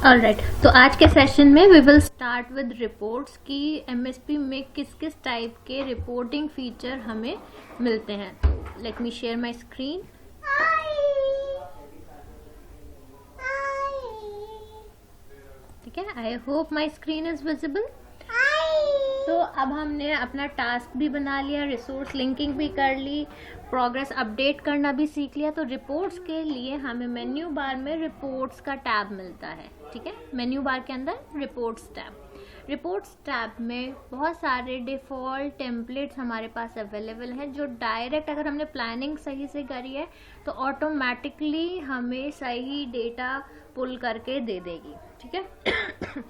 Alright, तो आज के सेशन में we will start with reports की एमएसपी में किस किस टाइप के रिपोर्टिंग फीचर हमें मिलते हैं। Let me share my screen. ठीक है, I hope my screen is visible. तो अब हमने अपना टास्क भी बना लिया, रिसोर्स लिंकिंग भी कर ली, प्रोग्रेस अपडेट करना भी सीख लिया। तो रिपोर्ट्स के लिए हमें मेन्यू बार में रिपोर्ट्स का टैब मिलता है। ठीक है, मेन्यू बार के अंदर रिपोर्ट्स टैब में बहुत सारे डिफ़ॉल्ट टेम्पलेट्स हमारे पास अवेलेबल हैं, जो डायरेक्ट अगर हमने प्लानिंग सही से करी है तो ऑटोमेटिकली हमें सही डेटा पुल करके दे देगी। ठीक है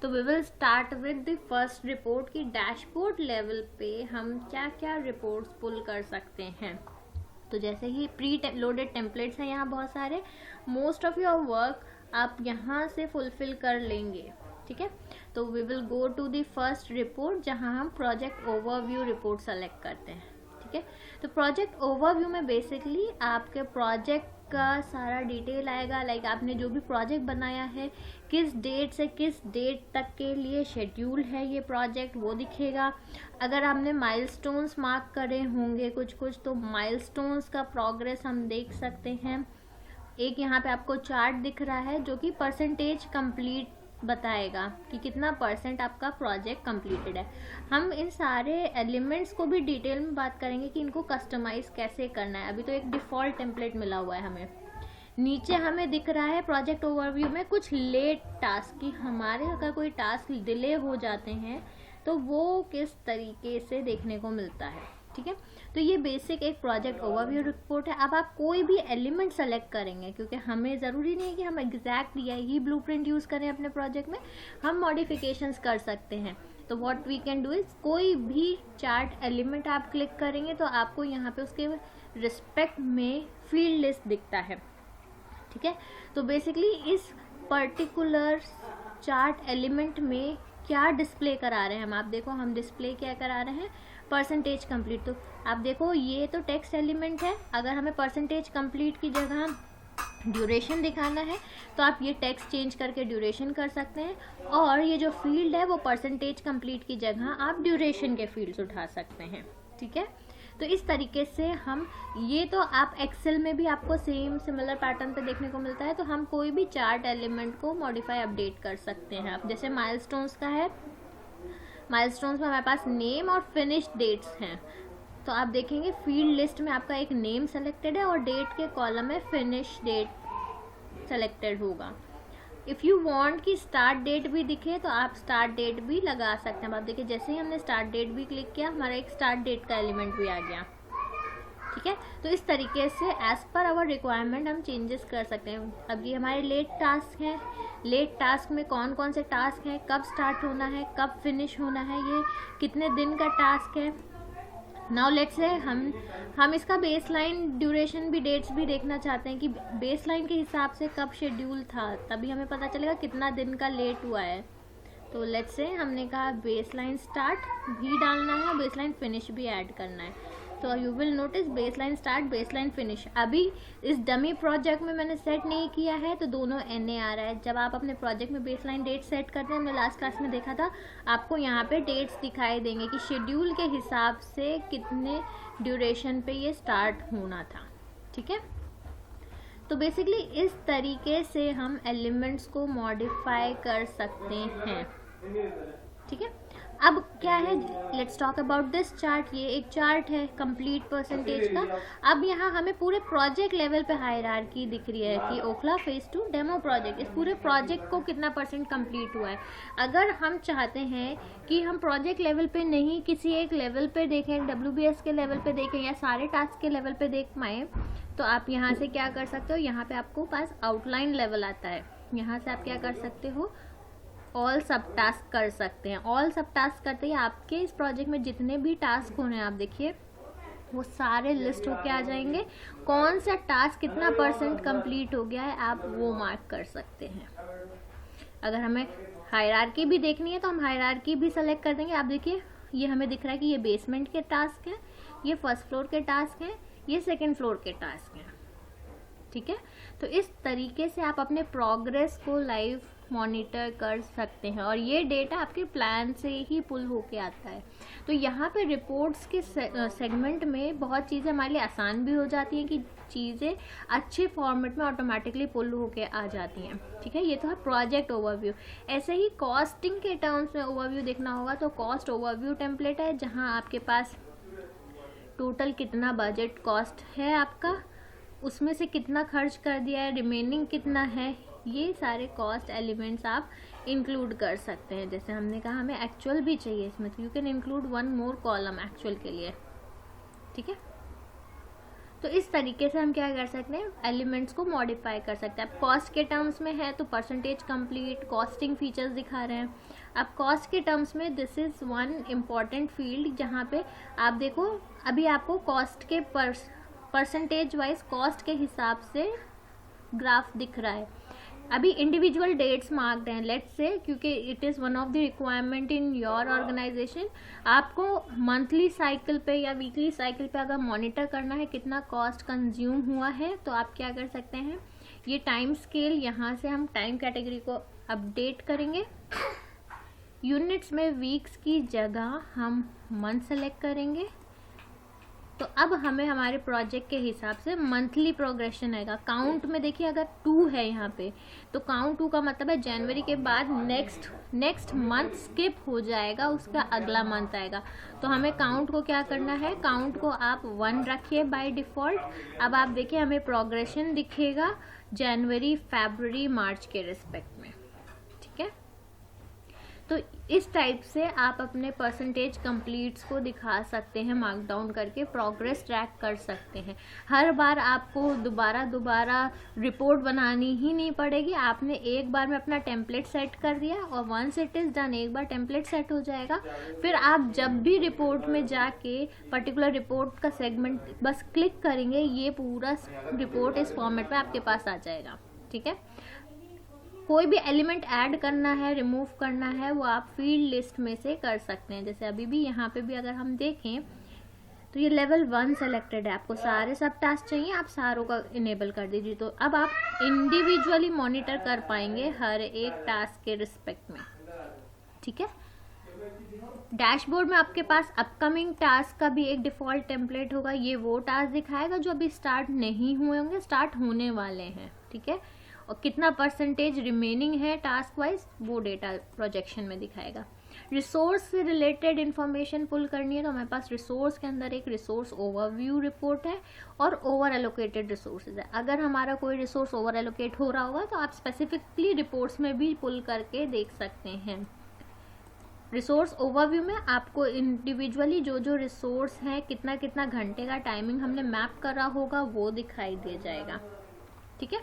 तो we will start with the first report की डैशबोर्ड लेवल पे हम क्या क्या रिपोर्ट्स पुल कर सकते हैं। तो जैसे ही प्री लोडेड टेम्पलेट्स हैं यहाँ बहुत सारे, मोस्ट ऑफ योर वर्क आप यहाँ से फुलफिल कर लेंगे। ठीक है, तो we will go to the first report जहाँ हम प्रोजेक्ट ओवरव्यू रिपोर्ट सेलेक्ट करते हैं। ठीक है, तो प्रोजेक्ट ओवरव्यू में बेसिकली आपके प्रोजेक्ट का सारा डिटेल आएगा, लाइक आपने जो भी प्रोजेक्ट बनाया है किस डेट से किस डेट तक के लिए शेड्यूल है ये प्रोजेक्ट, वो दिखेगा। अगर आपने माइलस्टोन्स मार्क करे होंगे कुछ तो माइलस्टोन्स का प्रोग्रेस हम देख सकते हैं। एक यहाँ पे आपको चार्ट दिख रहा है जो कि परसेंटेज कंप्लीट बताएगा कि कितना परसेंट आपका प्रोजेक्ट कंप्लीटेड है। हम इन सारे एलिमेंट्स को भी डिटेल में बात करेंगे कि इनको कस्टमाइज कैसे करना है। अभी तो एक डिफ़ॉल्ट टेम्पलेट मिला हुआ है हमें। नीचे हमें दिख रहा है प्रोजेक्ट ओवरव्यू में कुछ लेट टास्क की, हमारे अगर कोई टास्क डिले हो जाते हैं तो वो किस तरीके से देखने को मिलता है। ठीक है, तो ये बेसिक एक प्रोजेक्ट ओवरव्यू रिपोर्ट है। अब आप कोई भी एलिमेंट सेलेक्ट करेंगे, क्योंकि हमें ज़रूरी नहीं है कि हम एग्जैक्ट यही ब्लूप्रिंट यूज़ करें अपने प्रोजेक्ट में, हम मॉडिफिकेशंस कर सकते हैं। तो what we can do is कोई भी चार्ट एलिमेंट आप क्लिक करेंगे तो आपको यहाँ पे उसके रिस्पेक्ट में फील्ड लिस्ट दिखता है। ठीक है, तो बेसिकली इस पर्टिकुलर चार्ट एलिमेंट में क्या डिस्प्ले करा रहे हैं हम, आप देखो हम डिस्प्ले क्या करा रहे हैं, परसेंटेज कंप्लीट। तो आप देखो ये तो टेक्स्ट एलिमेंट है, अगर हमें परसेंटेज कंप्लीट की जगह ड्यूरेशन दिखाना है तो आप ये टेक्स्ट चेंज करके ड्यूरेशन कर सकते हैं, और ये जो फील्ड है वो परसेंटेज कंप्लीट की जगह आप ड्यूरेशन के फील्ड्स उठा सकते हैं। ठीक है, तो इस तरीके से हम ये तो आप एक्सेल में भी आपको सेम सिमिलर पैटर्न पे देखने को मिलता है। तो हम कोई भी चार्ट एलिमेंट को मॉडिफाई अपडेट कर सकते हैं। अब जैसे माइलस्टोन्स का है, माइलस्टोन्स में हमारे पास नेम और फिनिश डेट्स हैं। तो आप देखेंगे फील्ड लिस्ट में आपका एक नेम सेलेक्टेड है और डेट के कॉलम में फिनिश डेट सेलेक्टेड होगा। इफ़ यू वांट कि स्टार्ट डेट भी दिखे तो आप स्टार्ट डेट भी लगा सकते हैं। आप देखिए जैसे ही हमने स्टार्ट डेट भी क्लिक किया हमारा एक स्टार्ट डेट का एलिमेंट भी आ गया। ठीक है, तो इस तरीके से एज पर आवर रिक्वायरमेंट हम चेंजेस कर सकते हैं। अब ये हमारे लेट टास्क हैं, लेट टास्क में कौन कौन से टास्क हैं, कब स्टार्ट होना है, कब फिनिश होना है, ये कितने दिन का टास्क है। नाउ लेट्स से हम इसका बेसलाइन ड्यूरेशन भी डेट्स भी देखना चाहते हैं कि बेसलाइन के हिसाब से कब शेड्यूल था, तभी हमें पता चलेगा कितना दिन का लेट हुआ है। तो लेट्स से हमने कहा बेसलाइन स्टार्ट भी डालना है, बेसलाइन फिनिश भी ऐड करना है। तो you will notice baseline start baseline finish. अभी इस डमी प्रोजेक्ट में मैंने सेट नहीं किया है तो दोनों NA आ रहा है। जब आप अपने प्रोजेक्ट में बेसलाइन डेट सेट करते हैं, हमने लास्ट क्लास में देखा था, आपको यहाँ पे डेट्स दिखाई देंगे कि शेड्यूल के हिसाब से कितने ड्यूरेशन पे ये स्टार्ट होना था। ठीक है, तो बेसिकली इस तरीके से हम एलिमेंट्स को मॉडिफाई कर सकते हैं। ठीक है, अब क्या है, let's talk about this chart. ये एक चार्ट है कंप्लीट परसेंटेज का। अब यहाँ हमें पूरे प्रोजेक्ट लेवल पे हायरार्की दिख रही है कि ओखला फेज 2 डेमो प्रोजेक्ट, इस पूरे प्रोजेक्ट को कितना परसेंट कंप्लीट हुआ है। अगर हम चाहते हैं कि हम प्रोजेक्ट लेवल पे नहीं किसी एक लेवल पे देखें, WBS के लेवल पे देखें या सारे टास्क के लेवल पे देख पाएँ, तो आप यहाँ से क्या कर सकते हो, यहाँ पे आपको पास आउटलाइन लेवल आता है, यहाँ से आप क्या कर सकते हो, ऑल सब टास्क कर सकते हैं। ऑल सब टास्क करते ही आपके इस प्रोजेक्ट में जितने भी टास्क होने हैं आप देखिए वो सारे लिस्ट होके आ जाएंगे। कौन सा टास्क कितना परसेंट कंप्लीट हो गया है आप वो मार्क कर सकते हैं। अगर हमें हायरार्की भी देखनी है तो हम हायरार्की भी सेलेक्ट कर देंगे। आप देखिए ये हमें दिख रहा है कि ये बेसमेंट के टास्क हैं, ये फर्स्ट फ्लोर के टास्क हैं, ये सेकेंड फ्लोर के टास्क हैं। ठीक है, तो इस तरीके से आप अपने प्रोग्रेस को लाइव मॉनिटर कर सकते हैं, और ये डेटा आपके प्लान से ही पुल होके आता है। तो यहाँ पे रिपोर्ट्स के सेगमेंट में बहुत चीज़ें हमारे लिए आसान भी हो जाती हैं कि चीज़ें अच्छे फॉर्मेट में ऑटोमेटिकली पुल होके आ जाती हैं। ठीक है, ये तो है प्रोजेक्ट ओवरव्यू। ऐसे ही कॉस्टिंग के टर्म्स में ओवरव्यू देखना होगा तो कॉस्ट ओवरव्यू टेम्पलेट है, जहाँ आपके पास टोटल कितना बजट कॉस्ट है आपका, उसमें से कितना खर्च कर दिया है, रिमेनिंग कितना है, ये सारे कॉस्ट एलिमेंट्स आप इंक्लूड कर सकते हैं। जैसे हमने कहा हमें एक्चुअल भी चाहिए इसमें, तो you can include one more column actual के लिए। ठीक है, तो इस तरीके से हम क्या कर सकते हैं, एलिमेंट्स को मॉडिफाई कर सकते हैं। अब कॉस्ट के टर्म्स में है तो परसेंटेज कंप्लीट कॉस्टिंग फीचर्स दिखा रहे हैं। अब कॉस्ट के टर्म्स में this is one important field जहाँ पे आप देखो अभी आपको कॉस्ट के परसेंटेज वाइज कॉस्ट के हिसाब से ग्राफ दिख रहा है। अभी इंडिविजुअल डेट्स मार्क्ड हैं, लेट्स से, क्योंकि it is one of the requirement in your organisation. आपको मंथली साइकिल पे या वीकली साइकिल पे अगर मॉनिटर करना है कितना कॉस्ट कंज्यूम हुआ है, तो आप क्या कर सकते हैं, ये टाइम स्केल, यहाँ से हम टाइम कैटेगरी को अपडेट करेंगे। यूनिट्स में वीक्स की जगह हम मंथ सेलेक्ट करेंगे। तो अब हमें हमारे प्रोजेक्ट के हिसाब से मंथली प्रोग्रेशन आएगा। काउंट में देखिए अगर 2 है यहाँ पे, तो काउंट 2 का मतलब है जनवरी के बाद नेक्स्ट मंथ स्किप हो जाएगा, उसका अगला मंथ आएगा। तो हमें काउंट को क्या करना है, काउंट को आप 1 रखिए बाय डिफ़ॉल्ट। अब आप देखिए हमें प्रोग्रेशन दिखेगा जनवरी, फरवरी, मार्च के रिस्पेक्ट में। ठीक है, तो इस टाइप से आप अपने परसेंटेज कंप्लीट्स को दिखा सकते हैं, मार्क डाउन करके प्रोग्रेस ट्रैक कर सकते हैं। हर बार आपको दोबारा रिपोर्ट बनानी ही नहीं पड़ेगी। आपने एक बार में अपना टेम्पलेट सेट कर दिया और वंस इट इज़ डन, एक बार टेम्पलेट सेट हो जाएगा, फिर आप जब भी रिपोर्ट में जाके पर्टिकुलर रिपोर्ट का सेगमेंट बस क्लिक करेंगे, ये पूरा रिपोर्ट इस फॉर्मेट में आपके पास आ जाएगा। ठीक है, कोई भी एलिमेंट ऐड करना है, रिमूव करना है, वो आप फील्ड लिस्ट में से कर सकते हैं। जैसे अभी भी यहाँ पे भी अगर हम देखें तो ये लेवल 1 सेलेक्टेड है, आपको सारे सब टास्क चाहिए, आप सारों का इनेबल कर दीजिए। तो अब आप इंडिविजुअली मॉनिटर कर पाएंगे हर एक टास्क के रिस्पेक्ट में। ठीक है, डैशबोर्ड में आपके पास अपकमिंग टास्क का भी एक डिफ़ॉल्ट टेम्पलेट होगा। ये वो टास्क दिखाएगा जो अभी स्टार्ट नहीं हुए होंगे, स्टार्ट होने वाले हैं। ठीक है, और कितना परसेंटेज रिमेनिंग है टास्क वाइज, वो डेटा प्रोजेक्शन में दिखाएगा। रिसोर्स से रिलेटेड इन्फॉर्मेशन पुल करनी है तो हमारे पास रिसोर्स के अंदर एक रिसोर्स ओवरव्यू रिपोर्ट है और ओवर एलोकेटेड रिसोर्सेज है। अगर हमारा कोई रिसोर्स ओवर एलोकेट हो रहा होगा तो आप स्पेसिफिकली रिपोर्ट्स में भी पुल करके देख सकते हैं। रिसोर्स ओवरव्यू में आपको इंडिविजुअली जो जो रिसोर्स है, कितना कितना घंटे का टाइमिंग हमने मैप करा होगा, वो दिखाई दे जाएगा। ठीक है,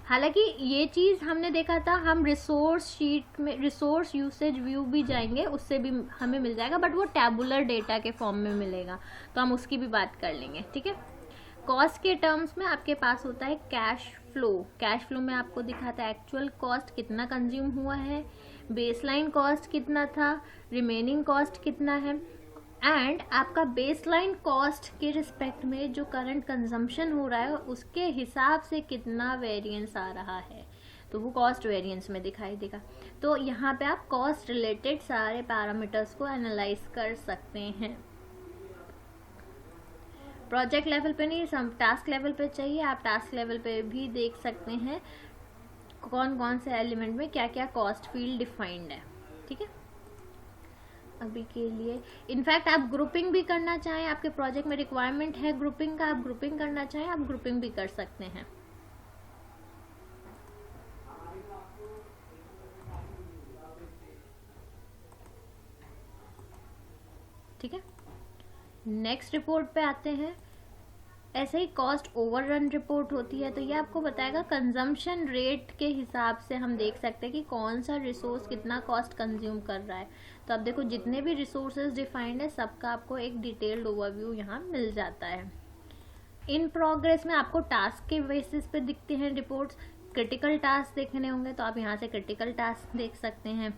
हालांकि ये चीज़ हमने देखा था, हम रिसोर्स शीट में रिसोर्स यूसेज व्यू भी जाएंगे, उससे भी हमें मिल जाएगा, बट वो टैबुलर डेटा के फॉर्म में मिलेगा, तो हम उसकी भी बात कर लेंगे। ठीक है, कॉस्ट के टर्म्स में आपके पास होता है कैश फ्लो। कैश फ्लो में आपको दिखाता है एक्चुअल कॉस्ट कितना कंज्यूम हुआ है, बेसलाइन कॉस्ट कितना था, रिमेनिंग कॉस्ट कितना है, एंड आपका बेसलाइन कॉस्ट के रिस्पेक्ट में जो करंट कंजम्पशन हो रहा है उसके हिसाब से कितना वेरिएंस आ रहा है, तो वो कॉस्ट वेरिएंस में दिखाई देगा। तो यहाँ पे आप कॉस्ट रिलेटेड सारे पैरामीटर्स को एनालाइज कर सकते हैं। प्रोजेक्ट लेवल पे नहीं, सब टास्क लेवल पे चाहिए, आप टास्क लेवल पे भी देख सकते हैं कौन कौन से एलिमेंट में क्या क्या कॉस्ट फील्ड डिफाइंड है। ठीक है, अभी के लिए इनफैक्ट आप ग्रुपिंग भी करना चाहें, आपके प्रोजेक्ट में रिक्वायरमेंट है ग्रुपिंग का, आप ग्रुपिंग करना चाहें आप ग्रुपिंग भी कर सकते हैं। ठीक है, नेक्स्ट रिपोर्ट पे आते हैं। ऐसे ही कॉस्ट ओवररन रिपोर्ट होती है, तो ये आपको बताएगा कंजम्पशन रेट के हिसाब से हम देख सकते हैं कि कौन सा रिसोर्स कितना कॉस्ट कंज्यूम कर रहा है। तो अब देखो जितने भी रिसोर्सेज डिफाइंड है सबका आपको एक डिटेल्ड ओवरव्यू यहाँ मिल जाता है। इन प्रोग्रेस में आपको टास्क के बेसिस पे दिखते हैं रिपोर्ट्स। क्रिटिकल टास्क देखने होंगे तो आप यहाँ से क्रिटिकल टास्क देख सकते हैं।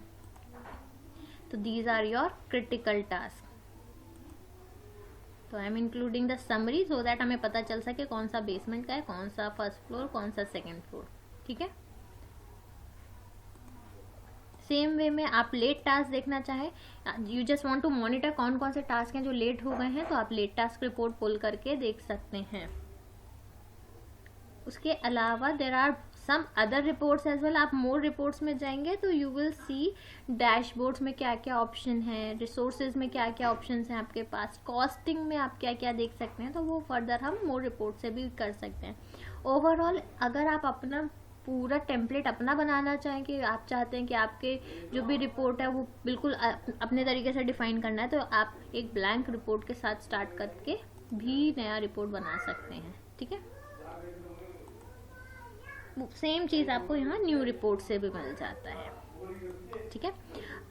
तो these are your critical task. तो I am including the summary so that हमें पता चल सके कौन सा बेसमेंट का है, कौन सा फर्स्ट फ्लोर, कौन सा सेकेंड फ्लोर। ठीक है, सेम वे में आप लेट टास्क देखना चाहें, you just want to monitor कौन कौन से टास्क हैं जो लेट हो गए हैं, तो आप लेट टास्क रिपोर्ट पुल करके देख सकते हैं। उसके अलावा there are some other reports as well. आप मोर रिपोर्ट्स में जाएंगे तो यू विल सी डैशबोर्ड्स में क्या क्या ऑप्शन है, रिसोर्सेज में क्या क्या ऑप्शंस हैं आपके पास, कॉस्टिंग में आप क्या क्या देख सकते हैं, तो वो फर्दर हम मोर रिपोर्ट से भी कर सकते हैं। ओवरऑल अगर आप अपना पूरा टेम्पलेट अपना बनाना चाहें कि आप चाहते हैं कि आपके जो भी रिपोर्ट है वो बिल्कुल अपने तरीके से डिफाइन करना है, तो आप एक ब्लैंक रिपोर्ट के साथ स्टार्ट करके भी नया रिपोर्ट बना सकते हैं। ठीक है, सेम चीज़ आपको यहाँ न्यू रिपोर्ट से भी मिल जाता है। ठीक है,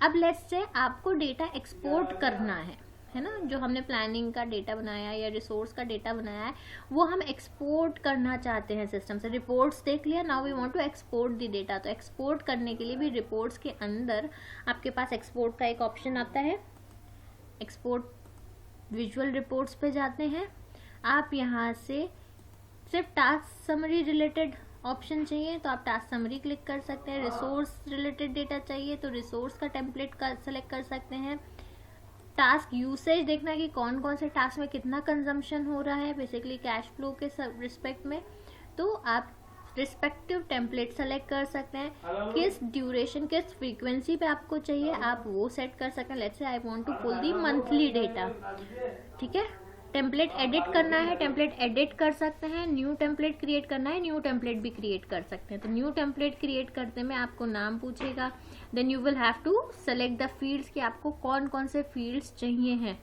अब लेट्स से आपको डेटा एक्सपोर्ट करना है ना, जो हमने प्लानिंग का डेटा बनाया या रिसोर्स का डेटा बनाया है वो हम एक्सपोर्ट करना चाहते हैं सिस्टम से। रिपोर्ट्स देख लिया, now we want to export the data. तो एक्सपोर्ट करने के लिए भी रिपोर्ट्स के अंदर आपके पास एक्सपोर्ट का एक ऑप्शन आता है। एक्सपोर्ट विजुअल रिपोर्ट्स पे जाते हैं आप, यहाँ से सिर्फ टास्क समरी रिलेटेड ऑप्शन चाहिए तो आप टास्क समरी क्लिक कर सकते हैं। रिसोर्स रिलेटेड डेटा चाहिए तो रिसोर्स का टेम्पलेट का सेलेक्ट कर सकते हैं। टास्क यूसेज देखना है कि कौन कौन से टास्क में कितना कंजम्पशन हो रहा है बेसिकली कैश फ्लो के रिस्पेक्ट में, तो आप रिस्पेक्टिव टेम्पलेट सेलेक्ट कर सकते हैं। किस ड्यूरेशन किस फ्रीक्वेंसी पे आपको चाहिए आप वो सेट कर सकते हैं। Let's say I want to pull the monthly data. ठीक है, टेम्पलेट एडिट करना है, टेम्पलेट एडिट कर सकते हैं। न्यू टेम्पलेट क्रिएट करना है, न्यू टेम्पलेट भी क्रिएट कर सकते हैं। तो न्यू टेम्पलेट क्रिएट करने में आपको नाम पूछेगा, then you will have to select the fields कि आपको कौन कौन से फील्ड्स चाहिए हैं।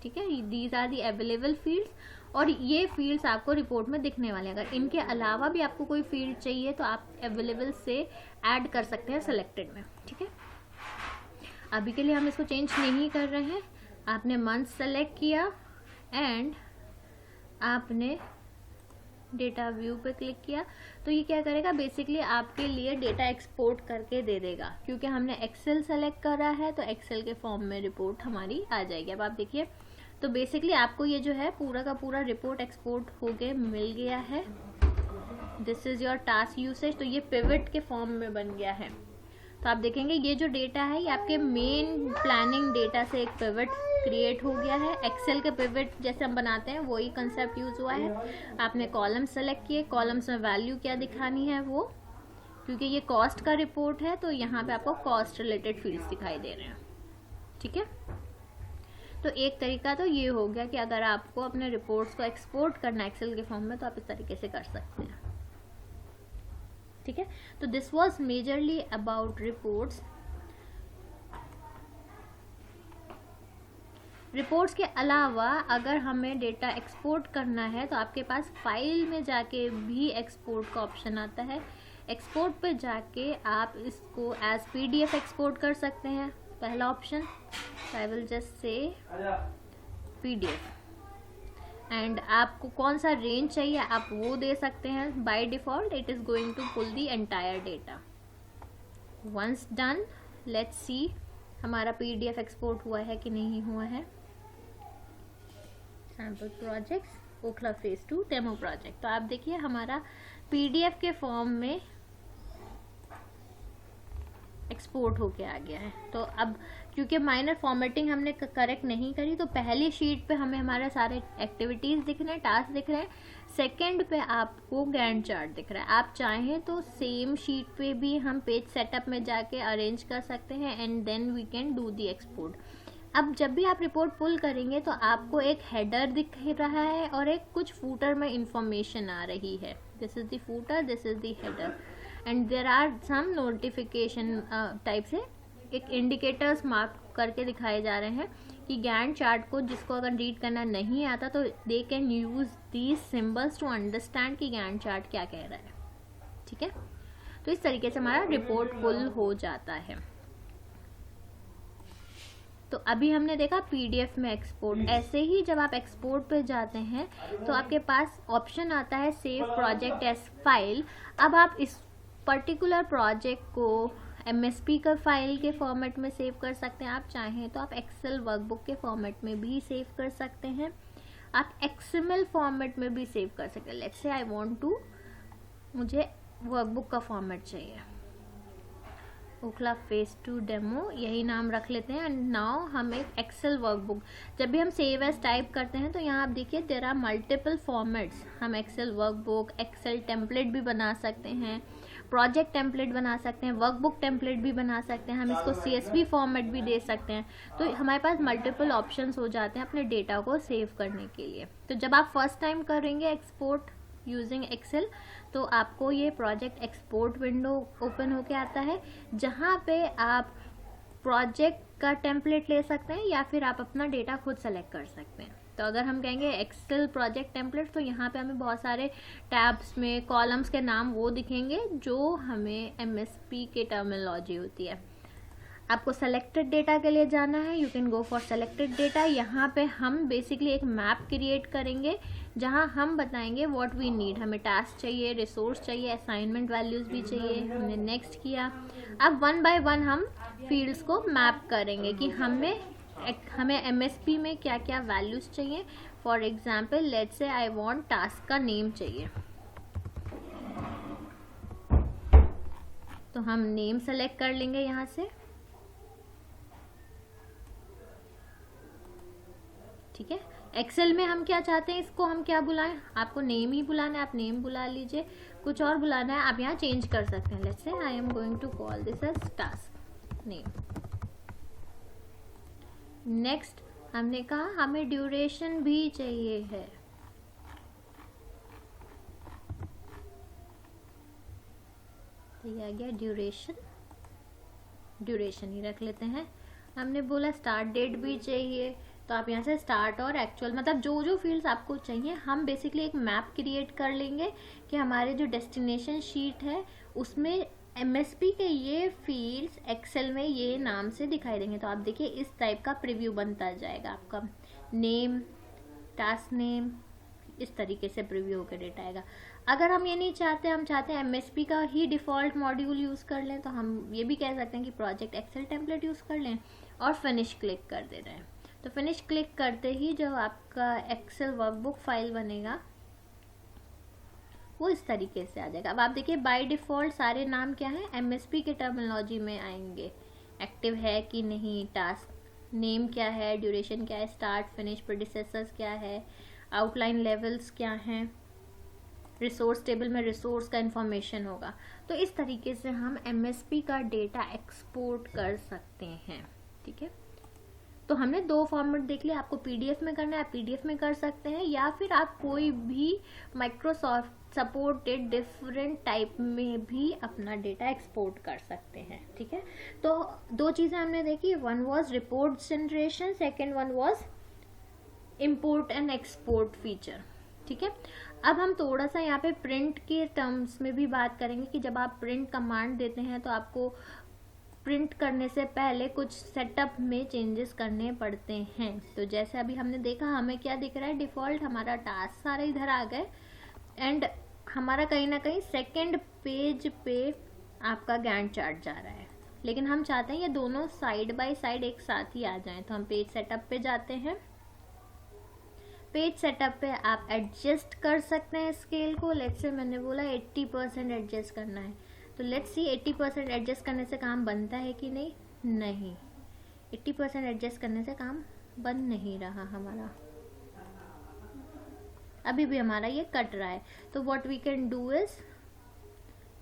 ठीक है, these are the available fields, और ये फील्ड्स आपको रिपोर्ट में दिखने वाले हैं। अगर इनके अलावा भी आपको कोई फील्ड चाहिए तो आप अवेलेबल से ऐड कर सकते हैं सेलेक्टेड में। ठीक है, अभी के लिए हम इसको चेंज नहीं कर रहे हैं। आपने मंथ सेलेक्ट किया एंड आपने डेटा व्यू पे क्लिक किया तो ये क्या करेगा, बेसिकली आपके लिए डेटा एक्सपोर्ट करके दे देगा। क्योंकि हमने एक्सेल सेलेक्ट करा है तो एक्सेल के फॉर्म में रिपोर्ट हमारी आ जाएगी। अब आप देखिए, तो बेसिकली आपको ये जो है पूरा का पूरा रिपोर्ट एक्सपोर्ट होके मिल गया है। This is your task usage, तो ये पिवट के फॉर्म में बन गया है। तो आप देखेंगे ये जो डेटा है ये आपके मेन प्लानिंग डेटा से एक पिवट क्रिएट हो गया है। एक्सेल के पिवट जैसे हम बनाते हैं वही कंसेप्ट यूज हुआ है। आपने कॉलम सेलेक्ट किए, कॉलम्स में वैल्यू क्या दिखानी है वो, क्योंकि ये कॉस्ट का रिपोर्ट है तो यहाँ पे आपको कॉस्ट रिलेटेड फील्ड्स दिखाई दे रहे हैं। ठीक है, तो एक तरीका तो ये हो गया कि अगर आपको अपने रिपोर्ट्स को एक्सपोर्ट करना है एक्सेल के फॉर्म में तो आप इस तरीके से कर सकते हैं। ठीक है, तो this was majorly about reports. Reports के अलावा अगर हमें डेटा एक्सपोर्ट करना है तो आपके पास फाइल में जाके भी एक्सपोर्ट का ऑप्शन आता है। एक्सपोर्ट पे जाके आप इसको एज PDF एक्सपोर्ट कर सकते हैं, पहला option. I will just say PDF, and आपको कौन सा रेंज चाहिए आप वो दे सकते हैं। By default it is going to pull the entire data. Once done, let's see हमारा PDF एक्सपोर्ट हुआ है कि नहीं हुआ है। Sample projects Okhla phase 2 demo project, तो आप देखिए हमारा PDF के फॉर्म में एक्सपोर्ट होके आ गया है। तो अब क्योंकि माइनर फॉर्मेटिंग हमने करेक्ट नहीं करी तो पहली शीट पे हमें हमारे सारे एक्टिविटीज दिख रहे हैं, टास्क दिख रहे हैं। सेकंड पे आपको गैंट चार्ट दिख रहा है। आप चाहें तो सेम शीट पे भी हम पेज सेटअप में जाके अरेंज कर सकते हैं and then we can do the export. अब जब भी आप रिपोर्ट पुल करेंगे तो आपको एक हेडर दिख रहा है और एक कुछ फूटर में इंफॉर्मेशन आ रही है। This is the footer, this is the header, and there are some notification type से एक इंडिकेटर्स मार्क करके दिखाए जा रहे हैं कि गैंट चार्ट को जिसको अगर रीड करना नहीं आता तो they can use these symbols to understand कि गैंट चार्ट क्या कह रहा है। ठीक है, तो इस तरीके से हमारा रिपोर्ट पुल हो जाता है। तो अभी हमने देखा PDF में एक्सपोर्ट। ऐसे ही जब आप एक्सपोर्ट पे जाते हैं तो आपके पास ऑप्शन आता है सेव प्रोजेक्ट एज फाइल। अब आप इस पर्टिकुलर प्रोजेक्ट को MSP का फाइल के फॉर्मेट में सेव कर सकते हैं। आप चाहें तो आप एक्सेल वर्कबुक के फॉर्मेट में भी सेव कर सकते हैं, आप XML फॉर्मेट में भी सेव कर सकते हैं। Let's say I want to, मुझे वर्कबुक का फॉर्मेट चाहिए ओखला फेज 2 डेमो, यही नाम रख लेते हैं। एंड नाउ हम एक एक्सेल वर्कबुक, जब भी हम सेव एज टाइप करते हैं तो यहाँ आप देखिए देयर आर मल्टीपल फॉर्मेट्स। हम एक्सेल वर्कबुक, एक्सेल टेम्पलेट भी बना सकते हैं, प्रोजेक्ट टेम्पलेट बना सकते हैं, वर्कबुक टेम्पलेट भी बना सकते हैं, हम इसको CSV फॉर्मेट भी दे सकते हैं। तो हमारे पास मल्टीपल ऑप्शंस हो जाते हैं अपने डेटा को सेव करने के लिए। तो जब आप फर्स्ट टाइम करेंगे एक्सपोर्ट यूजिंग एक्सेल, तो आपको ये प्रोजेक्ट एक्सपोर्ट विंडो ओपन होके आता है, जहाँ पे आप प्रोजेक्ट का टेम्पलेट ले सकते हैं या फिर आप अपना डेटा खुद सेलेक्ट कर सकते हैं। तो अगर हम कहेंगे एक्सेल प्रोजेक्ट टेम्पलेट, तो यहाँ पे हमें बहुत सारे टैब्स में कॉलम्स के नाम वो दिखेंगे जो हमें MSP के टर्मिनोलॉजी होती है। आपको सेलेक्टेड डेटा के लिए जाना है, you can go for selected data. यहाँ पे हम बेसिकली एक मैप क्रिएट करेंगे जहाँ हम बताएंगे व्हाट वी नीड। हमें टास्क चाहिए, रिसोर्स चाहिए, असाइनमेंट वैल्यूज भी चाहिए। हमने नेक्स्ट किया। अब 1 बाय 1 हम फील्ड्स को मैप करेंगे कि हमें MSP में क्या क्या वैल्यूज चाहिए। For example let's say I want task का नेम चाहिए, तो हम नेम सेलेक्ट कर लेंगे यहाँ से। ठीक है, एक्सेल में हम क्या चाहते हैं, इसको हम क्या बुलाएं, आपको नेम ही बुलाना है, आप नेम बुला लीजिए। कुछ और बुलाना है आप यहाँ चेंज कर सकते हैं। Let's say I am going to call this as task name. Next हमने कहा हमें ड्यूरेशन भी चाहिए है, तो ये आ गया ड्यूरेशन ही रख लेते हैं। हमने बोला स्टार्ट डेट भी चाहिए, तो आप यहाँ से स्टार्ट और एक्चुअल, मतलब जो जो फील्ड्स आपको चाहिए, हम बेसिकली एक मैप क्रिएट कर लेंगे कि हमारे जो डेस्टिनेशन शीट है उसमें MSP के ये फील्ड्स एक्सेल में ये नाम से दिखाई देंगे। तो आप देखिए इस टाइप का प्रीव्यू बनता जाएगा आपका, नेम, टास्क नेम, इस तरीके से प्रीव्यू होकर डेटा आएगा। अगर हम ये नहीं चाहते, हम चाहते हैं MSP का ही डिफ़ॉल्ट मॉड्यूल यूज़ कर लें, तो हम ये भी कह सकते हैं कि प्रोजेक्ट एक्सेल टेम्पलेट यूज़ कर लें और फिनिश क्लिक कर दे रहे हैं। तो फिनिश क्लिक करते ही जो आपका एक्सेल वर्कबुक फाइल बनेगा वो इस तरीके से आ जाएगा। अब आप देखिए बाय डिफ़ॉल्ट सारे नाम क्या हैं, MSP के टर्मिनोलॉजी में आएंगे। एक्टिव है कि नहीं, टास्क नेम क्या है, ड्यूरेशन क्या है, स्टार्ट फिनिश प्रेडिसेसर्स क्या है, आउटलाइन लेवल्स क्या हैं, रिसोर्स टेबल में रिसोर्स का इंफॉर्मेशन होगा। तो इस तरीके से हम MSP का डेटा एक्सपोर्ट कर सकते हैं। ठीक है, तो हमने 2 फॉर्मेट देख लिया। आपको PDF में करना है, आप PDF में कर सकते हैं, या फिर आप कोई भी माइक्रोसॉफ्ट सपोर्टेड डिफरेंट टाइप में भी अपना डेटा एक्सपोर्ट कर सकते हैं। ठीक है, तो 2 चीज़ें हमने देखी, one was report generation, second one was import and export feature. ठीक है, अब हम थोड़ा सा यहाँ पे प्रिंट के टर्म्स में भी बात करेंगे कि जब आप प्रिंट कमांड देते हैं तो आपको प्रिंट करने से पहले कुछ सेटअप में चेंजेस करने पड़ते हैं। तो जैसे अभी हमने देखा हमें क्या दिख रहा है, डिफ़ॉल्ट हमारा टास्क सारा इधर आ गए एंड हमारा कहीं ना कहीं सेकंड पेज पे आपका गैंट चार्ट जा रहा है, लेकिन हम चाहते हैं ये दोनों साइड बाय साइड एक साथ ही आ जाएं। तो हम पेज सेटअप पे जाते हैं। पेज सेटअप पे आप एडजस्ट कर सकते हैं स्केल को। लेट्स से मैंने बोला 80% एडजस्ट करना है, तो लेट्स सी 80% एडजस्ट करने से काम बनता है कि नहीं, नहीं, 80% एडजस्ट करने से काम बन नहीं रहा हमारा, अभी भी हमारा ये कट रहा है। तो what we can do is,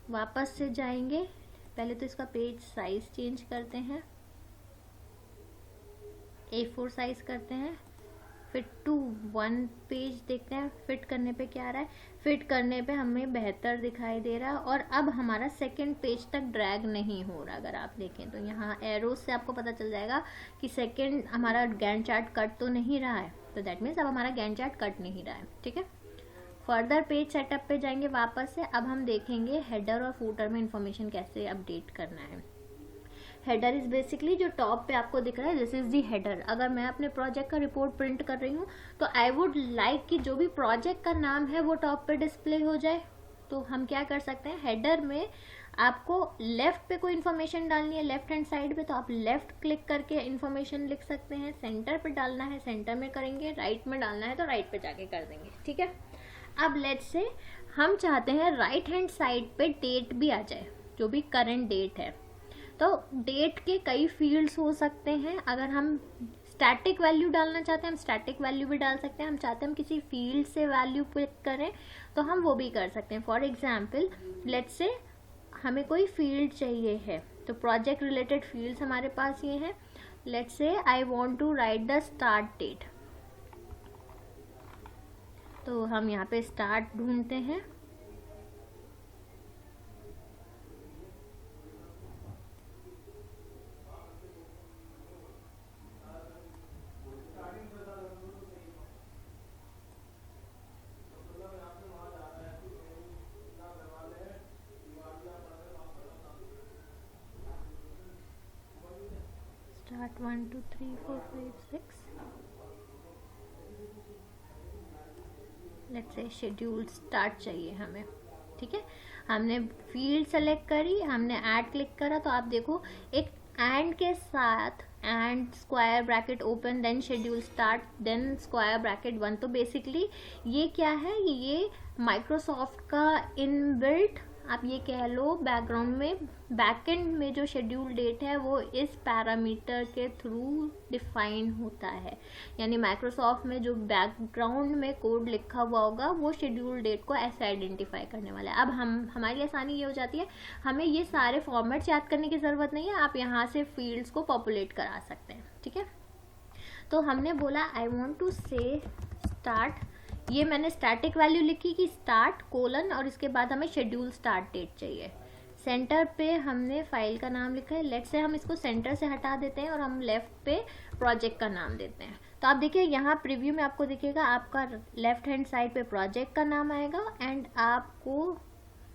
वापस से जाएंगे, पहले तो इसका पेज साइज चेंज करते हैं, A4 साइज करते हैं, फिट टू 1 पेज देखते हैं फिट करने पे क्या आ रहा है। फिट करने पे हमें बेहतर दिखाई दे रहा है और अब हमारा सेकंड पेज तक ड्रैग नहीं हो रहा। अगर आप देखें तो यहाँ एरोज से आपको पता चल जाएगा कि सेकंड हमारा गैंट चार्ट कट तो नहीं रहा है, तो दैट मीन्स अब हमारा गैंट चार्ट कट नहीं रहा है। ठीक है, फर्दर पेज सेटअप पे जाएंगे वापस से। अब हम देखेंगे हेडर और फूटर में इंफॉर्मेशन कैसे अपडेट करना है। हेडर इज बेसिकली जो टॉप पे आपको दिख रहा है, दिस इज दी हेडर। अगर मैं अपने प्रोजेक्ट का रिपोर्ट प्रिंट कर रही हूँ तो आई वुड लाइक कि जो भी प्रोजेक्ट का नाम है वो टॉप पे डिस्प्ले हो जाए। तो हम क्या कर सकते हैं, हेडर में आपको लेफ्ट पे कोई इन्फॉर्मेशन डालनी है, लेफ्ट हैंड साइड पे, तो आप लेफ्ट क्लिक करके इन्फॉर्मेशन लिख सकते हैं। सेंटर पे डालना है सेंटर में करेंगे, राइट में डालना है तो राइट पे जाके कर देंगे। ठीक है, अब लेट्स से हम चाहते हैं राइट हैंड साइड पे डेट भी आ जाए, जो भी करंट डेट है। तो डेट के कई फील्ड्स हो सकते हैं। अगर हम स्टैटिक वैल्यू डालना चाहते हैं हम स्टैटिक वैल्यू भी डाल सकते हैं, हम चाहते हैं हम किसी फील्ड से वैल्यू पिक करें तो हम वो भी कर सकते हैं। फॉर एग्जाम्पल लेट्स से हमें कोई फील्ड चाहिए है, तो प्रोजेक्ट रिलेटेड फील्ड्स हमारे पास ये हैं। Let's say I want to write the start date, तो हम यहाँ पे स्टार्ट ढूंढते हैं। Start 1 2 3 4 5 6, let's say schedule start चाहिए हमें। ठीक है, हमने फील्ड सेलेक्ट करी, हमने ऐड क्लिक करा, तो आप देखो एक एंड के साथ end square bracket open then schedule start then square bracket 1। तो बेसिकली ये क्या है, ये माइक्रोसॉफ्ट का इनबिल्ट आप ये कह लो बैकग्राउंड में बैकएंड में जो शेड्यूल डेट है वो इस पैरामीटर के थ्रू डिफाइन होता है। यानी माइक्रोसॉफ्ट में जो बैकग्राउंड में कोड लिखा हुआ होगा वो शेड्यूल डेट को ऐसे आइडेंटिफाई करने वाला है। अब हमारी आसानी ये हो जाती है, हमें ये सारे फॉर्मेट्स याद करने की ज़रूरत नहीं है, आप यहाँ से फील्ड्स को पॉपुलेट करा सकते हैं। ठीक है, तो हमने बोला आई वॉन्ट टू से स्टार्ट, ये मैंने स्टैटिक वैल्यू लिखी कि स्टार्ट कोलन और इसके बाद हमें शेड्यूल स्टार्ट डेट चाहिए। सेंटर पे हमने फाइल का नाम लिखा है, लेट्स से हम इसको सेंटर से हटा देते हैं और हम लेफ्ट पे प्रोजेक्ट का नाम देते हैं। तो आप देखिए यहाँ प्रीव्यू में आपको दिखेगा आपका लेफ्ट हैंड साइड पे प्रोजेक्ट का नाम आएगा एंड आपको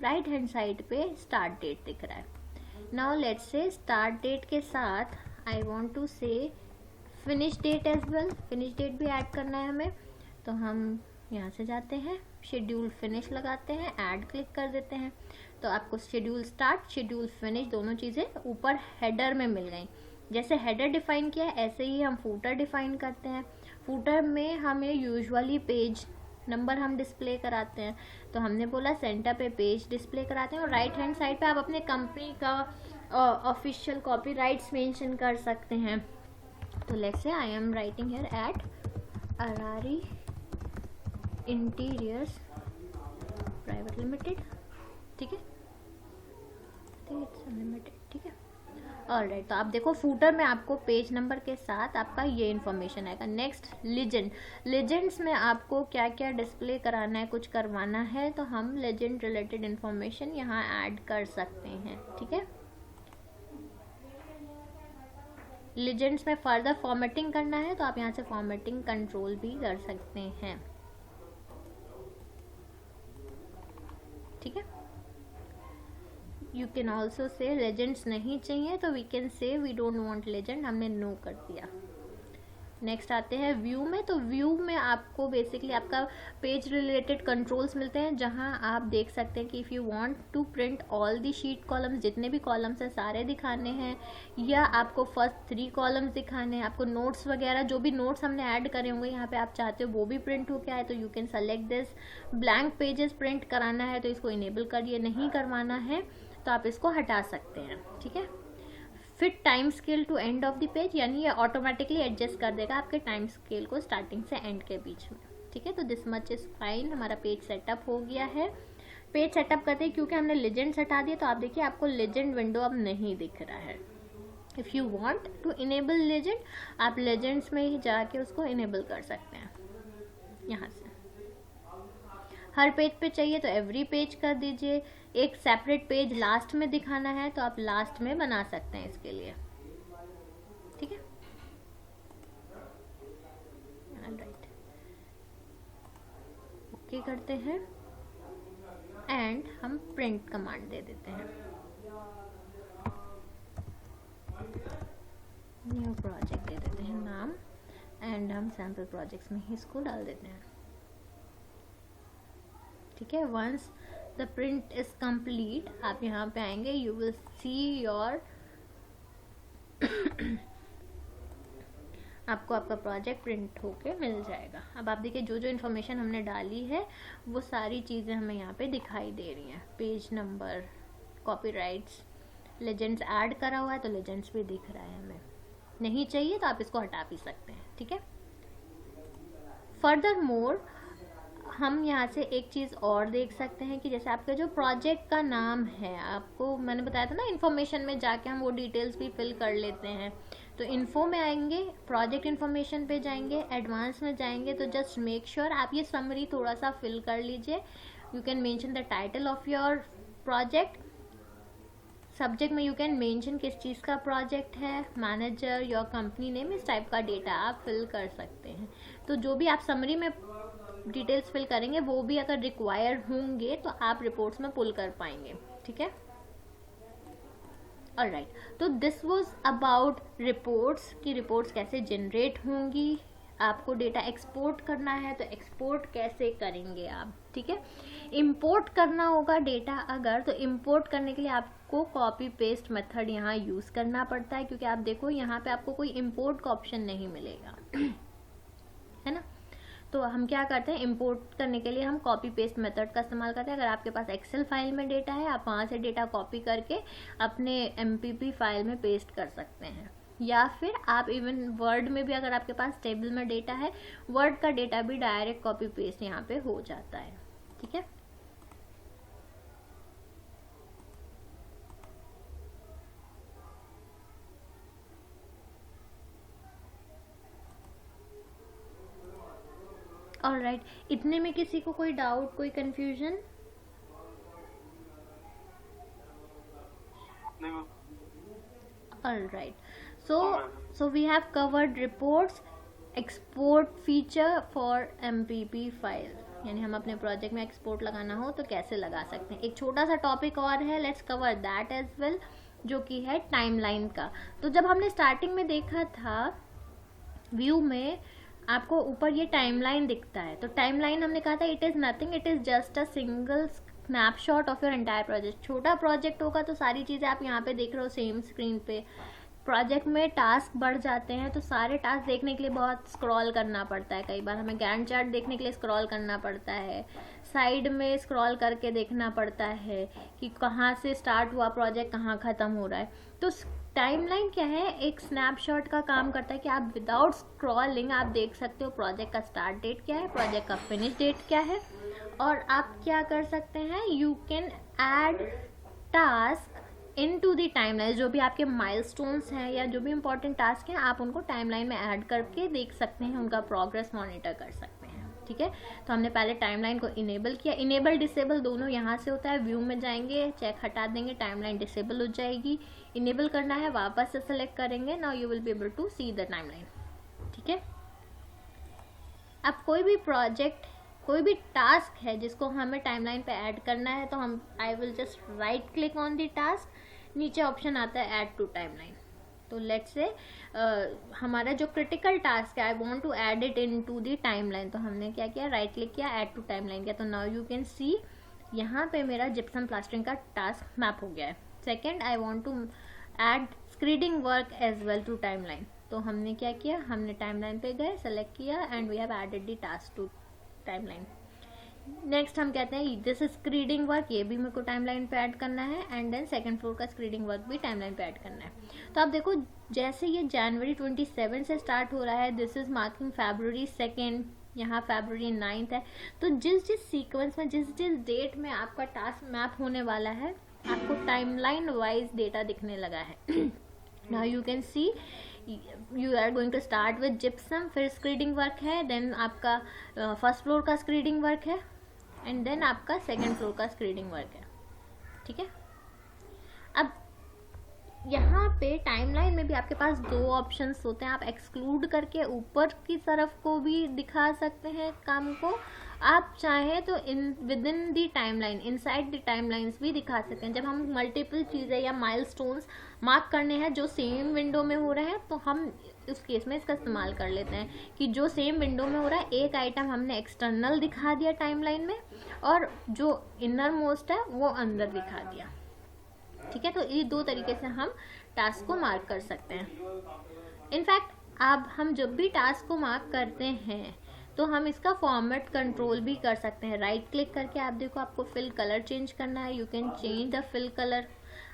राइट हैंड साइड पे स्टार्ट डेट दिख रहा है। Now let's say start date के साथ I want to say finish date as well, finish date भी ऐड करना है हमें। तो हम यहाँ से जाते हैं, शेड्यूल फिनिश लगाते हैं, ऐड क्लिक कर देते हैं, तो आपको शेड्यूल स्टार्ट शेड्यूल फिनिश दोनों चीज़ें ऊपर हेडर में मिल गई। जैसे हेडर डिफाइन किया ऐसे ही हम फूटर डिफाइन करते हैं। फूटर में हमें यूजुअली पेज नंबर हम डिस्प्ले कराते हैं, तो हमने बोला सेंटर पे पेज डिस्प्ले कराते हैं और राइट हैंड साइड पे आप अपने कंपनी का ऑफिशियल कॉपीराइट्स मेंशन कर सकते हैं। तो let's say I am writing here at अरारी इंटीरियर्स प्राइवेट लिमिटेड। ठीक है, लिमिटेड। ठीक है, ऑलराइट। तो आप देखो फूटर में आपको पेज नंबर के साथ आपका ये इन्फॉर्मेशन आएगा। नेक्स्ट लेजेंड, लेजेंड्स में आपको क्या क्या डिस्प्ले कराना है, कुछ करवाना है तो हम लेजेंड रिलेटेड इन्फॉर्मेशन यहाँ ऐड कर सकते हैं। ठीक है, लेजेंड्स में फर्दर फॉर्मेटिंग करना है तो आप यहाँ से फॉर्मेटिंग कंट्रोल भी कर सकते हैं। ठीक है, you can also say legends नहीं चाहिए तो we can say we don't want legend, हमने नो कर दिया। नेक्स्ट आते हैं व्यू में, तो व्यू में आपको बेसिकली आपका पेज रिलेटेड कंट्रोल्स मिलते हैं जहां आप देख सकते हैं कि if you want to print all the sheet columns, जितने भी कॉलम्स हैं सारे दिखाने हैं, या आपको फर्स्ट 3 कॉलम्स दिखाने हैं, आपको नोट्स वगैरह जो भी नोट्स हमने ऐड करे होंगे यहाँ पे आप चाहते हो वो भी प्रिंट होके आए तो you can select this. Blank pages print कराना है तो इसको इनेबल करिए, नहीं करवाना है तो आप इसको हटा सकते हैं। ठीक है, fit time scale to end of the page, यानी ये ऑटोमेटिकली एडजस्ट कर देगा आपके टाइम स्केल को स्टार्टिंग से एंड के बीच में। ठीक है, तो दिस मच इज फाइन, हमारा पेज सेटअप हो गया है। पेज सेटअप करते हैं क्योंकि हमने लेजेंड्स हटा दिया, तो आप देखिए आपको लेजेंड विंडो अब नहीं दिख रहा है। If you want to enable legend आप लेजेंड्स में ही जाके उसको इनेबल कर सकते हैं। यहाँ से हर पेज पे चाहिए तो एवरी पेज कर दीजिए, एक सेपरेट पेज लास्ट में दिखाना है तो आप लास्ट में बना सकते हैं इसके लिए। ठीक है, ऑलराइट, ओके करते हैं एंड हम प्रिंट कमांड दे देते हैं। न्यू प्रोजेक्ट दे देते हैं नाम एंड हम सैम्पल प्रोजेक्ट्स में ही इसको डाल देते हैं। ठीक है, once the print is complete आप यहाँ पे आएंगे, यू विल सी योर आपको आपका प्रोजेक्ट प्रिंट होके मिल जाएगा। अब आप देखिए जो जो इन्फॉर्मेशन हमने डाली है वो सारी चीज़ें हमें यहाँ पे दिखाई दे रही हैं, page number, copyrights, legends add करा हुआ है तो लेजेंड्स भी दिख रहा है हमें, नहीं चाहिए तो आप इसको हटा भी सकते हैं, ठीक है। फर्दर मोर हम यहाँ से एक चीज़ और देख सकते हैं कि जैसे आपका जो प्रोजेक्ट का नाम है, आपको मैंने बताया था ना इन्फॉर्मेशन में जाके हम वो डिटेल्स भी फिल कर लेते हैं। तो इन्फो में आएंगे, प्रोजेक्ट इन्फॉर्मेशन पे जाएंगे, एडवांस में जाएंगे, तो जस्ट मेक श्योर आप ये समरी थोड़ा सा फिल कर लीजिए। You can mention the title of your project, subject में यू कैन मेंशन किस चीज़ का प्रोजेक्ट है, मैनेजर, योर कंपनी नेम, इस टाइप का डेटा आप फिल कर सकते हैं। तो जो भी आप समरी में डिटेल्स फिल करेंगे वो भी अगर रिक्वायर्ड होंगे तो आप रिपोर्ट्स में पुल कर पाएंगे, ठीक है। ऑलराइट, तो दिस वाज अबाउट रिपोर्ट्स कि रिपोर्ट्स कैसे जनरेट होंगी। आपको डेटा एक्सपोर्ट करना है तो एक्सपोर्ट कैसे करेंगे आप, ठीक है। इंपोर्ट करना होगा डेटा अगर, तो इंपोर्ट करने के लिए आपको कॉपी पेस्ट मेथड यहाँ यूज़ करना पड़ता है, क्योंकि आप देखो यहाँ पे आपको कोई इंपोर्ट का ऑप्शन नहीं मिलेगा है ना। तो हम क्या करते हैं, इंपोर्ट करने के लिए हम कॉपी पेस्ट मेथड का इस्तेमाल करते हैं। अगर आपके पास एक्सेल फाइल में डेटा है, आप वहाँ से डेटा कॉपी करके अपने MPP फाइल में पेस्ट कर सकते हैं, या फिर आप इवन वर्ड में भी, अगर आपके पास टेबल में डेटा है, वर्ड का डेटा भी डायरेक्ट कॉपी पेस्ट यहाँ पे हो जाता है, ठीक है। ऑलराइट, इतने में किसी को कोई डाउट, कोई confusion? Alright, so we have covered reports, export feature for MPP file, यानी हम अपने प्रोजेक्ट में एक्सपोर्ट लगाना हो तो कैसे लगा सकते हैं। एक छोटा सा टॉपिक और है, let's cover that as well, जो कि है टाइमलाइन का। तो जब हमने स्टार्टिंग में देखा था व्यू में, आपको ऊपर ये टाइमलाइन दिखता है, तो टाइमलाइन हमने कहा था it is nothing, it is just a single snapshot of your entire project. छोटा प्रोजेक्ट होगा तो सारी चीज़ें आप यहाँ पे देख रहे हो सेम स्क्रीन पे। प्रोजेक्ट में टास्क बढ़ जाते हैं तो सारे टास्क देखने के लिए बहुत स्क्रॉल करना पड़ता है, कई बार हमें गैंट चार्ट देखने के लिए स्क्रॉल करना पड़ता है, साइड में स्क्रॉल करके देखना पड़ता है कि कहाँ से स्टार्ट हुआ प्रोजेक्ट, कहाँ ख़त्म हो रहा है। तो टाइमलाइन क्या है, एक स्नैपशॉट का काम करता है कि आप विदाउट स्क्रॉलिंग आप देख सकते हो प्रोजेक्ट का स्टार्ट डेट क्या है, प्रोजेक्ट का फिनिश डेट क्या है, और आप क्या कर सकते हैं, you can add task into the timeline. जो भी आपके माइलस्टोन्स हैं या जो भी इंपॉर्टेंट टास्क हैं, आप उनको टाइमलाइन में ऐड करके देख सकते हैं, उनका प्रोग्रेस मॉनिटर कर सकते हैं, ठीक है। तो हमने पहले टाइमलाइन को इनेबल किया, इनेबल डिसेबल दोनों यहाँ से होता है। व्यू में जाएंगे, चेक हटा देंगे, टाइमलाइन डिसेबल हो जाएगी। इनेबल करना है, वापस से सेलेक्ट करेंगे, now you will be able to see the timeline, ठीक है। अब कोई भी प्रोजेक्ट, कोई भी टास्क है जिसको हमें टाइमलाइन पे ऐड करना है, तो हम I will just right click on the task, नीचे ऑप्शन आता है ऐड टू टाइमलाइन। तो लेट्स से हमारा जो क्रिटिकल टास्क है, I want to add it into the timeline, तो हमने क्या किया, राइट क्लिक किया, ऐड टू टाइमलाइन किया। तो नाउ यू कैन सी यहाँ पे मेरा जिप्सम प्लास्टरिंग का टास्क मैप हो गया है। Second, I want to add screeding work as well to timeline, तो हमने क्या किया, हमने टाइमलाइन पे गए, सेलेक्ट किया and we have added the task to timeline. Next हम कहते हैं दिस इज स्क्रीडिंग वर्क, ये भी मेरे को टाइमलाइन पे ऐड करना है, एंड देन सेकंड फ्लोर का स्क्रीडिंग वर्क भी टाइमलाइन पे ऐड करना है। तो आप देखो जैसे ये जनवरी 27 से स्टार्ट हो रहा है, दिस इज मार्किंग February 2, यहाँ February 9 है। तो जिस जिस सीक्वेंस में, जिस जिस डेट में आपका टास्क मैप होने वाला है, आपको टाइमलाइन वाइज डेटा दिखने लगा है। Now you can see you are going to start with gypsum, फिर स्क्रीडिंग वर्क है, देन आपका फर्स्ट फ्लोर का स्क्रीडिंग वर्क है, एंड देन आपका सेकंड फ्लोर का स्क्रीडिंग वर्क है, ठीक है। अब यहाँ पे टाइमलाइन में भी आपके पास दो ऑप्शंस होते हैं, आप एक्सक्लूड करके ऊपर की तरफ को भी दिखा सकते हैं काम को, आप चाहें तो with in the timeline, inside the timelines भी दिखा सकते हैं। जब हम मल्टीपल चीज़ें या माइलस्टोन्स मार्क करने हैं जो सेम विंडो में हो रहे हैं, तो हम उस केस में इसका इस्तेमाल कर लेते हैं कि जो सेम विंडो में हो रहा है, एक आइटम हमने एक्सटर्नल दिखा दिया टाइमलाइन में और जो इनर मोस्ट है वो अंदर दिखा दिया, ठीक है। तो ये दो तरीके से हम टास्क को मार्क कर सकते हैं। इनफैक्ट अब हम जब भी टास्क को मार्क करते हैं तो हम इसका फॉर्मेट कंट्रोल भी कर सकते हैं। राइट क्लिक करके आप देखो, आपको फिल कलर चेंज करना है, you can change the fill colour.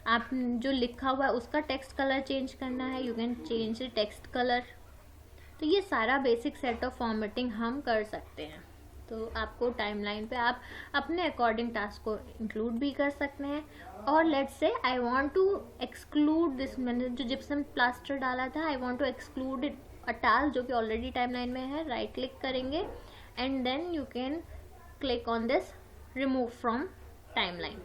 आप जो लिखा हुआ है उसका टेक्स्ट कलर चेंज करना है, you can change the text colour. तो ये सारा बेसिक सेट ऑफ फॉर्मेटिंग हम कर सकते हैं। तो आपको टाइमलाइन पे आप अपने अकॉर्डिंग टास्क को इंक्लूड भी कर सकते हैं। और let's say I want to exclude this, मैंने जो जिप्सम प्लास्टर डाला था, I want to exclude a task जो कि ऑलरेडी टाइमलाइन में है। राइट क्लिक करेंगे and then you can click on this remove from timeline.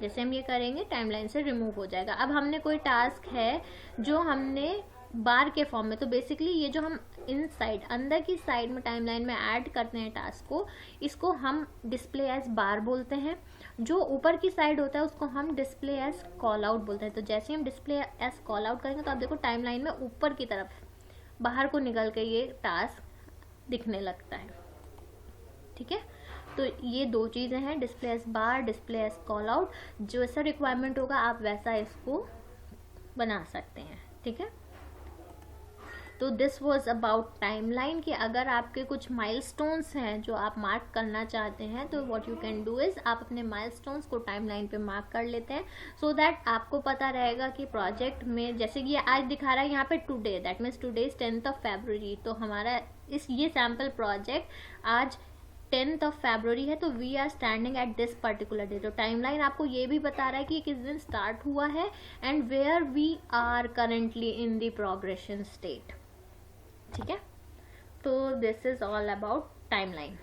जैसे हम ये करेंगे टाइमलाइन से रिमूव हो जाएगा। अब हमने कोई टास्क है जो हमने बार के फॉर्म में, तो बेसिकली ये जो हम इन साइड अंदर की साइड में टाइमलाइन में ऐड करते हैं टास्क को, इसको हम डिस्प्ले एज बार बोलते हैं। जो ऊपर की साइड होता है उसको हम डिस्प्ले एज कॉल आउट बोलते हैं। तो जैसे हम डिस्प्ले एज कॉल आउट करेंगे तो आप देखो टाइमलाइन में ऊपर की तरफ बाहर को निकल के ये टास्क दिखने लगता है। ठीक है, तो ये दो चीज़ें हैं, डिस्प्ले एज बार, डिस्प्ले एज कॉल आउट। जैसा रिक्वायरमेंट होगा आप वैसा इसको बना सकते हैं। ठीक है, तो दिस वॉज अबाउट टाइमलाइन कि अगर आपके कुछ माइलस्टोन्स हैं जो आप मार्क करना चाहते हैं तो what you can do is आप अपने माइलस्टोन्स को टाइमलाइन पे मार्क कर लेते हैं, सो दैट आपको पता रहेगा कि प्रोजेक्ट में, जैसे कि ये आज दिखा रहा है यहाँ पे today, that means today is 10th of February। तो हमारा ये सैम्पल प्रोजेक्ट आज 10th of February है, तो we are standing at this particular day. तो टाइमलाइन आपको ये भी बता रहा है कि किस दिन स्टार्ट हुआ है and where we are currently in the progression state. ठीक है, तो this is all about timeline.